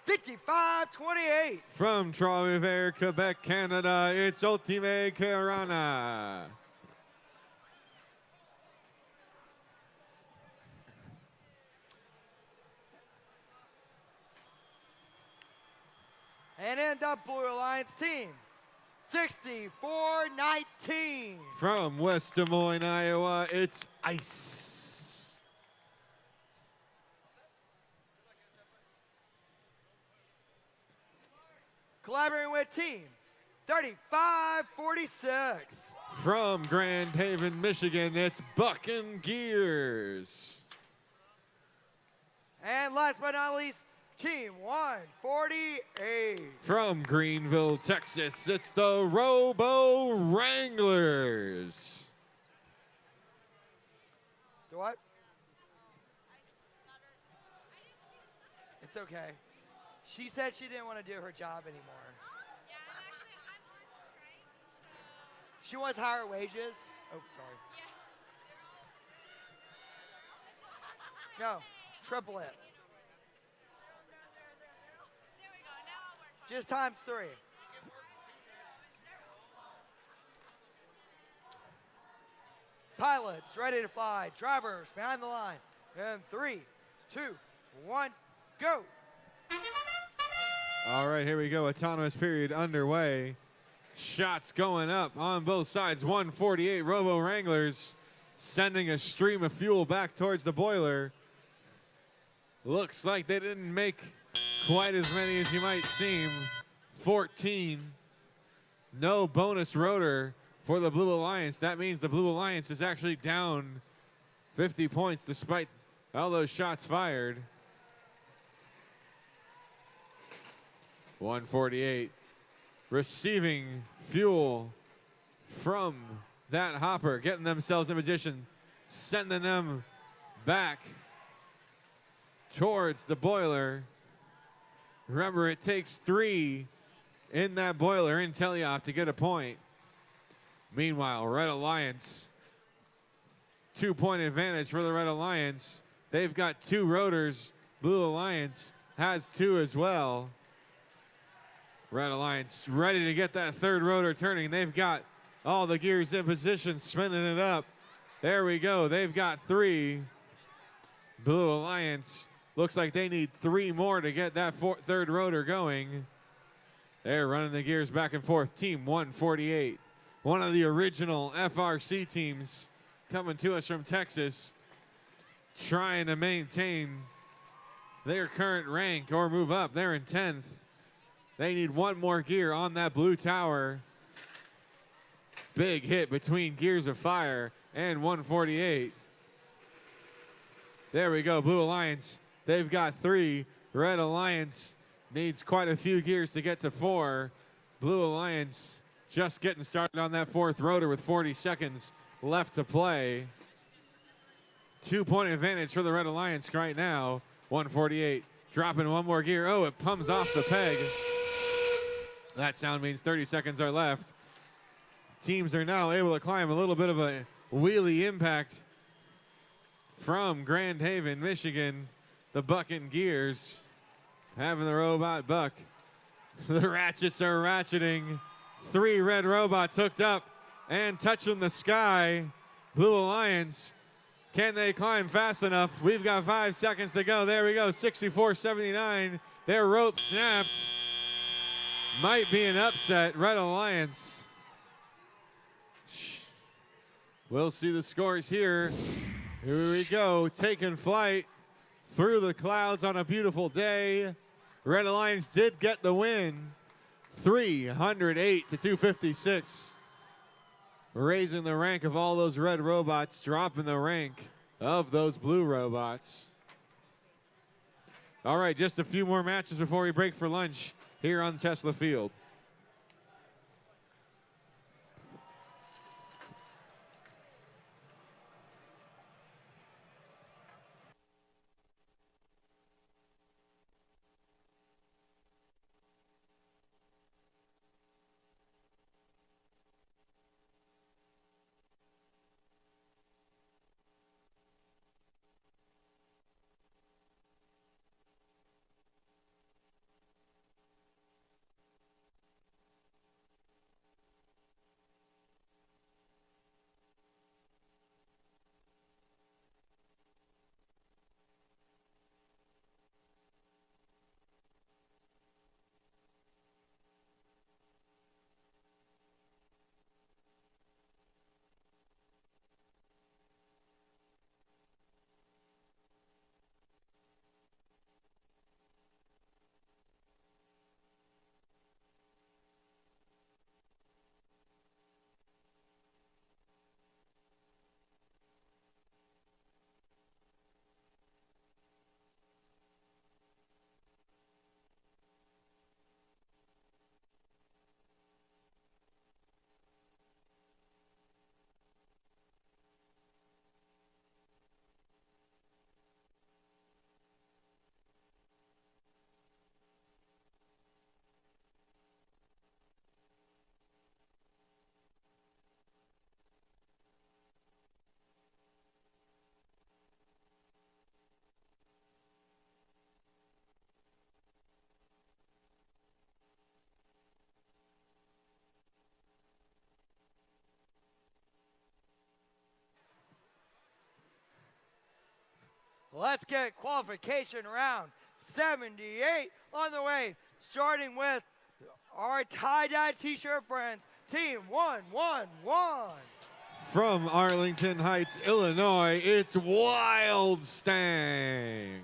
55-28. From Trois-Rivières, Quebec, Canada, it's Ultime Kerana. And in the Blue Alliance team, 64-19. From West Des Moines, Iowa, it's Ice. Collaborating with team 35-46. From Grand Haven, Michigan, it's Buckin' Gears. And last but not least, team 148. From Greenville, Texas, it's the Robo Wranglers. Do what? It's okay. She said she didn't want to do her job anymore. Yeah, I'm on strike. She wants higher wages. Oh, sorry. No, triple it. There we go. Now I'll work on Just times 3. Pilots ready to fly. Drivers behind the line. And 3, 2, 1, go. All right, here we go. Autonomous period underway. Shots going up on both sides. 148 Robo Wranglers sending a stream of fuel back towards the boiler. Looks like they didn't make quite as many as you might seem. 14. No bonus rotor for the Blue Alliance. That means the Blue Alliance is actually down 50 points despite all those shots fired. 148 receiving fuel from that hopper, getting themselves in position, sending them back towards the boiler. Remember, it takes 3 in that boiler in teleop to get a point. Meanwhile, Red Alliance, 2-point advantage for the Red Alliance. They've got 2 rotors. Blue Alliance has 2 as well. Red Alliance ready to get that 3rd rotor turning. They've got all the gears in position, spinning it up. There we go. They've got 3. Blue Alliance looks like they need 3 more to get that 3rd rotor going. They're running the gears back and forth. Team 148, one of the original FRC teams coming to us from Texas, trying to maintain their current rank or move up. They're in 10th. They need 1 more gear on that blue tower. Big hit between Gears of Fire and 148. There we go, Blue Alliance. They've got 3. Red Alliance needs quite a few gears to get to 4. Blue Alliance just getting started on that 4th rotor with 40 seconds left to play. 2-point advantage for the Red Alliance right now. 148 dropping 1 more gear. Oh, it comes off the peg. That sound means 30 seconds are left. Teams are now able to climb a little bit of a wheelie impact from Grand Haven, Michigan. The Buckin' Gears having the robot buck. The ratchets are ratcheting. 3 red robots hooked up and touching the sky. Blue Alliance, can they climb fast enough? We've got 5 seconds to go. There we go, 64-79. Their rope snapped. Might be an upset. Red Alliance. We'll see the scores here. Here we go, taking flight through the clouds on a beautiful day. Red Alliance did get the win, 308 to 256. Raising the rank of all those red robots, dropping the rank of those blue robots. All right, just a few more matches before we break for lunch here on Tesla Field. let's get qualification round 78 on the way, starting with our tie-dye t-shirt friends, Team 111. From Arlington Heights, Illinois, it's Wild Stang.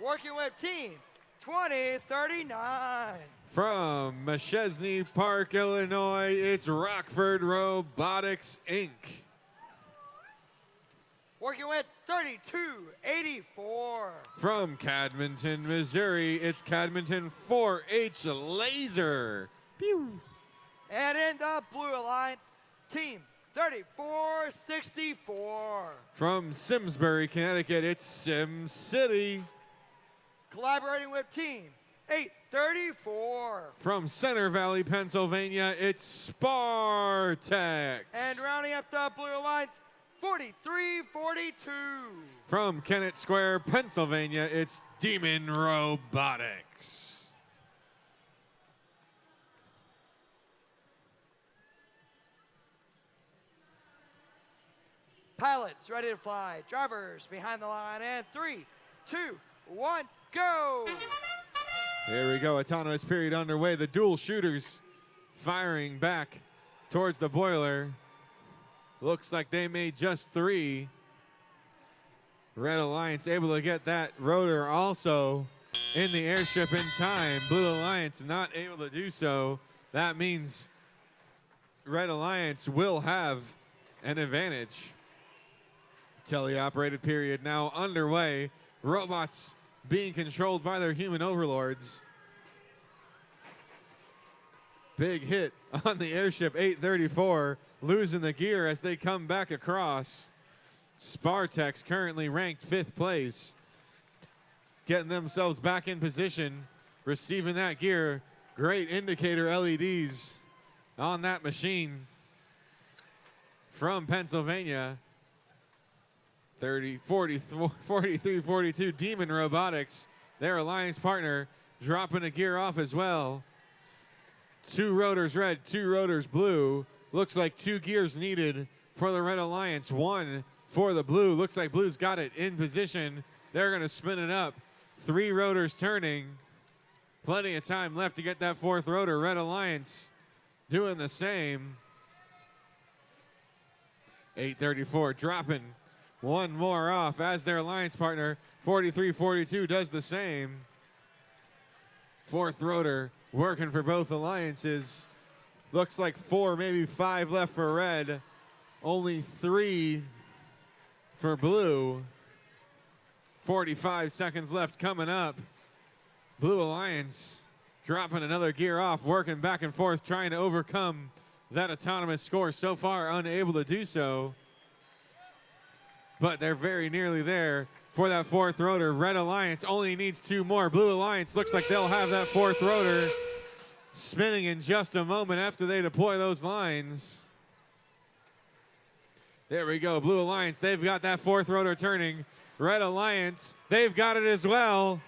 Working with Team 2039. From Machesney Park, Illinois, it's Rockford Robotics, Inc. Working with 3284. From Cadmonton, Missouri, it's Cadmonton 4-H Laser. Pew. And in the Blue Alliance, Team 3464. From Simsbury, Connecticut, it's Sim City. Collaborating with Team 834. From Center Valley, Pennsylvania, it's Spartex. And rounding up the Blue Alliance, 4342. From Kennett Square, Pennsylvania, it's Demon Robotics. Pilots ready to fly. Drivers behind the line. And 3, 2, 1, go! Here we go, autonomous period underway. The dual shooters firing back towards the boiler. Looks like they made just 3. Red Alliance able to get that rotor also in the airship in time. Blue Alliance not able to do so. That means Red Alliance will have an advantage. Teleoperated period now underway. Robots being controlled by their human overlords. Big hit on the airship 834, losing the gear as they come back across. Spartex currently ranked 5th place, getting themselves back in position, receiving that gear. Great indicator LEDs on that machine from Pennsylvania. 43-42 Demon Robotics, their alliance partner, dropping a gear off as well. 2 rotors red, 2 rotors blue. Looks like 2 gears needed for the Red Alliance, 1 for the blue. Looks like blue's got it in position. They're going to spin it up. 3 rotors turning. Plenty of time left to get that 4th rotor. Red Alliance doing the same. 834 dropping 1 more off as their alliance partner. 43-42 does the same. 4th rotor working for both alliances. Looks like 4, maybe 5 left for red. Only 3 for blue. 45 seconds left coming up. Blue Alliance dropping another gear off, working back and forth, trying to overcome that autonomous score. So far, unable to do so. But they're very nearly there for that 4th rotor. Red Alliance only needs 2 more. Blue Alliance looks like they'll have that 4th rotor spinning in just a moment after they deploy those lines. There we go, Blue Alliance, they've got that 4th rotor turning. Red Alliance, they've got it as well.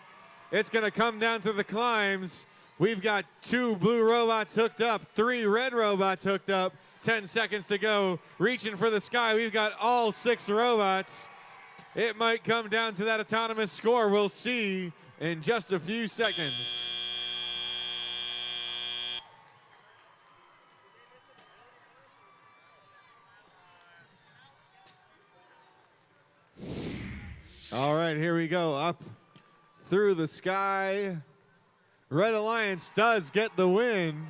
It's gonna come down to the climbs. We've got 2 blue robots hooked up, 3 red robots hooked up. 10 seconds to go, reaching for the sky. We've got all 6 robots. It might come down to that autonomous score. We'll see in just a few seconds. All right, here we go, up through the sky. Red Alliance does get the win.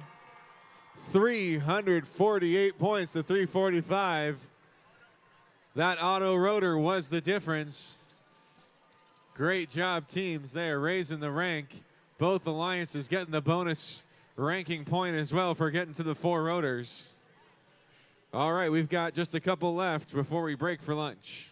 348 points to 345. That auto rotor was the difference. Great job, teams there, raising the rank. Both alliances getting the bonus ranking point as well for getting to the 4 rotors. All right, we've got just a couple left before we break for lunch.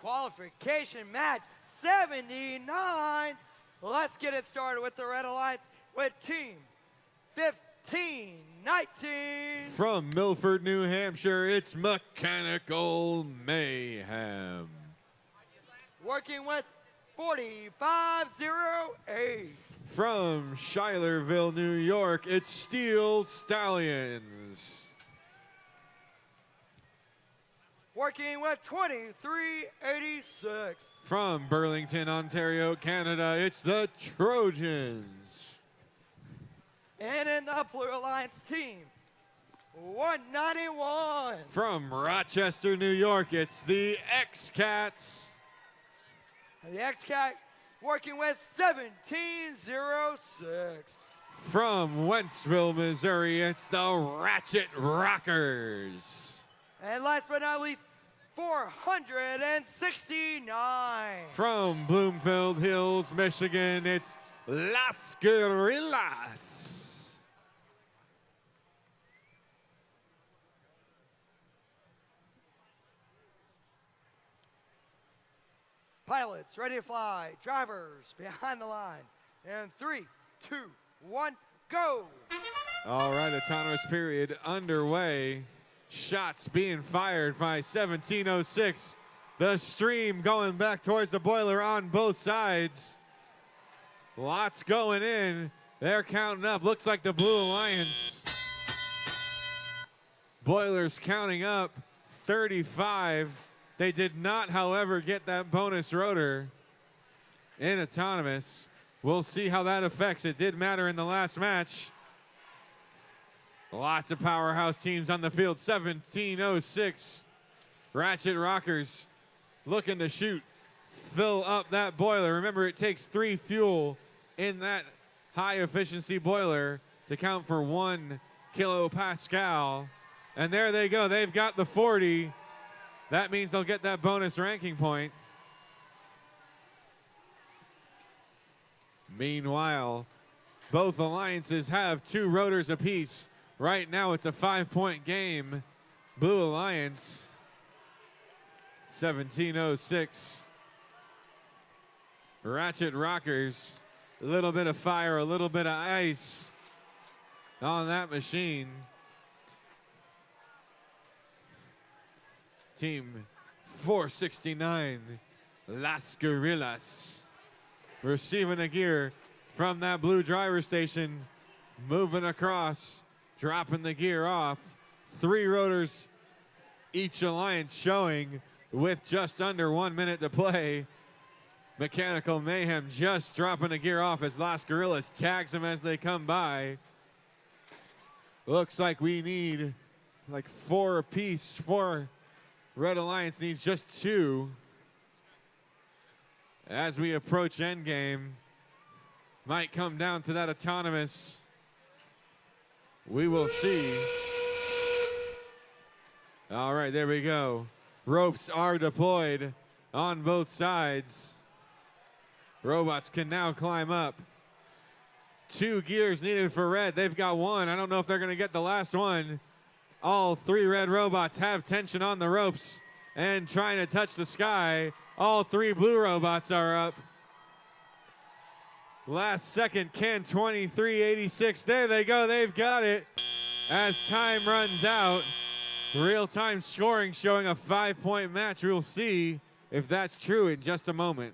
qualification match 79. Let's get it started with the Red Alliance with Team 1519. From Milford, New Hampshire, it's Mechanical Mayhem. Working with 4508. From Schuylerville, New York, it's Steel Stallions. Working with 2386. From Burlington, Ontario, Canada, it's the Trojans. And in the Blue Alliance team, 191. From Rochester, New York, it's the X-Cats. And the X-Cat working with 1706. From Wentzville, Missouri, it's the Ratchet Rockers. And last but not least, 469. From Bloomfield Hills, Michigan, it's Las Guerrillas. Pilots ready to fly. Drivers behind the line. And 3, 2, 1, go. All right, autonomous period underway. Shots being fired by 1706. The stream going back towards the boiler on both sides. Lots going in. They're counting up. Looks like the Blue Alliance. Boilers counting up 35. They did not, however, get that bonus rotor in autonomous. We'll see how that affects. It did matter in the last match. Lots of powerhouse teams on the field. 1706. Ratchet Rockers looking to shoot. Fill up that boiler. Remember, it takes 3 fuel in that high efficiency boiler to count for 1 kilopascal. And there they go. They've got the 40. That means they'll get that bonus ranking point. Meanwhile, both alliances have 2 rotors apiece. Right now, it's a 5-point game. Blue Alliance, 1706. Ratchet Rockers, a little bit of fire, a little bit of ice on that machine. Team 469, Las Guerrillas, receiving a gear from that blue driver station, moving across, dropping the gear off. 3 rotors each alliance showing with just under 1 minute to play. Mechanical Mayhem just dropping a gear off as Las Guerrillas tags them as they come by. Looks like we need like 4 apiece. 4 Red Alliance needs just 2. As we approach endgame, might come down to that autonomous. We will see. All right, there we go. Ropes are deployed on both sides. Robots can now climb up. 2 gears needed for red. They've got 1. I don't know if they're going to get the last one. All 3 red robots have tension on the ropes and trying to touch the sky. All 3 blue robots are up. Last second, can 2386. There they go. They've got it. As time runs out, real-time scoring showing a 5-point match. We'll see if that's true in just a moment.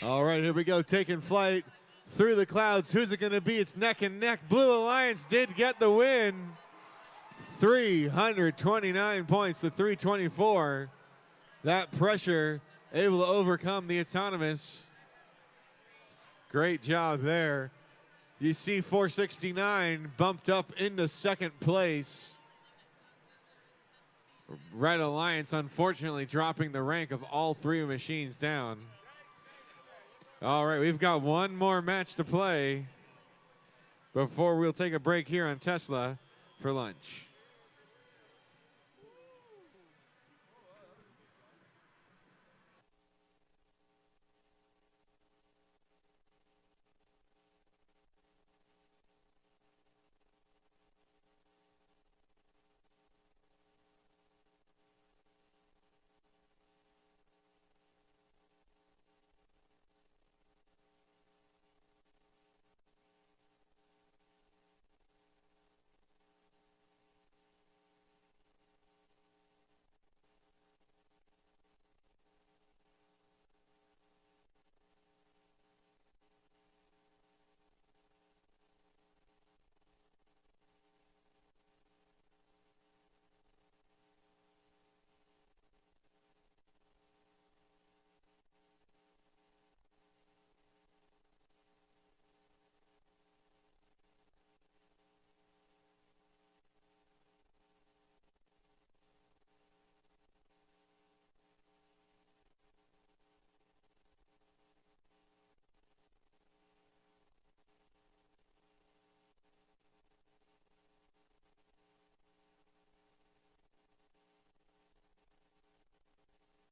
All right, here we go. Taking flight through the clouds. Who's it going to be? It's neck and neck. Blue Alliance did get the win. 329 points to 324. That pressure able to overcome the autonomous. Great job there. You see 469 bumped up into second place. Red Alliance unfortunately dropping the rank of all 3 machines down. All right, we've got 1 more match to play before we'll take a break here on Tesla for lunch.